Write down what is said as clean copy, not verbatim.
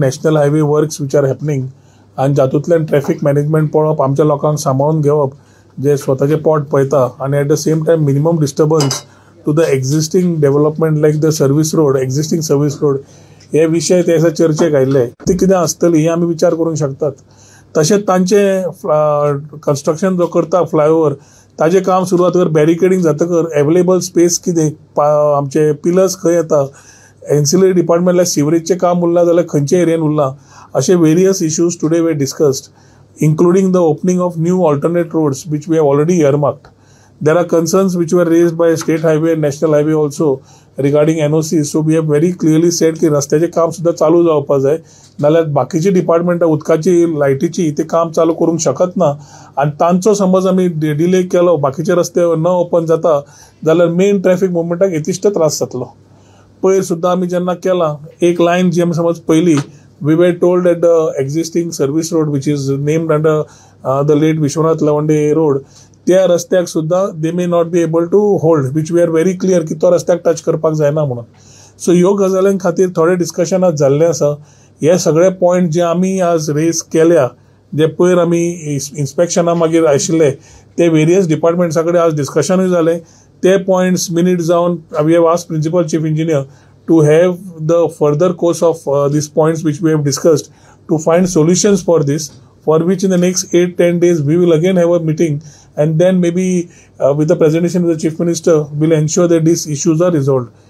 National highway works which are happening आणि जातूंतल्यान traffic management पळोवप आमच्या लोकांक सांबाळून घेवप जे स्वताचे पोट पळयता आणि at the same time minimum disturbance to the existing development like the service road existing service road हे विशय ते चर्चेक आयिल्ले ती कितें आसतली ही आमी विचार करूंक शकतात. तशेंच तांचे कन्स्ट्रक्शन जो करता फ्लायओव्हर ताजें काम सुरवात कर बॅरिकेडिंग जातकर अवेलेबल स्पेस कितें आमचे पिलर्स खंय येता एन्सिलरी डिपार्टमेंट लायक सिवरेजचें काम उरलां जाल्यार खंयच्या एरियेन उरलां अशे various issues today way discussed including the opening of new alternate roads which we have already earmarked. There are concerns which were raised by State Highway and National Highway also regarding NOCs. So we have very clearly said की रस्त्याचे काम सुद्धा चालू जावपाक जाय नाल्यार बाकीची डिपार्टमेंटां उदकाची लायटीची ते काम चालू करूंक शकत ना आणि तांचो समज आमी डिले केलो बाकीचे रस्ते न ओपन जाता जाल्यार मेन ट्रॅफिक मुवमेंटाक यथेश्ट त्रास जातलो. पयर सुद्दां आमी जेन्ना केला एक लायन जी आमी समज पयली we were told that the existing service road which is named under the late Vishwanath Lavande road त्या रस्त्याक सुद्धा they may not be able to hold which we are very clear की तो रस्त्याक टच करपाक जायना म्हणून. सो ह्यो गजालीं खातीर थोडे डिस्कशन आज जाल्लें आसा. हे सगळे पॉयंट जे आमी आज रेज केल्या जे पयर आमी इन्स्पेक्शना मागीर आशिल्ले ते वेरियस डिपार्टमेंट्सा कडेन आज डिस्कशनूय जालें. ते पॉयंट्स मिनीट जावन we have asked principal chief engineer to have the further course of these points which we have discussed to find solutions for this, for which in the next 8-10 days we will again have a meeting and then maybe with the presentation of the Chief Minister will ensure that these issues are resolved.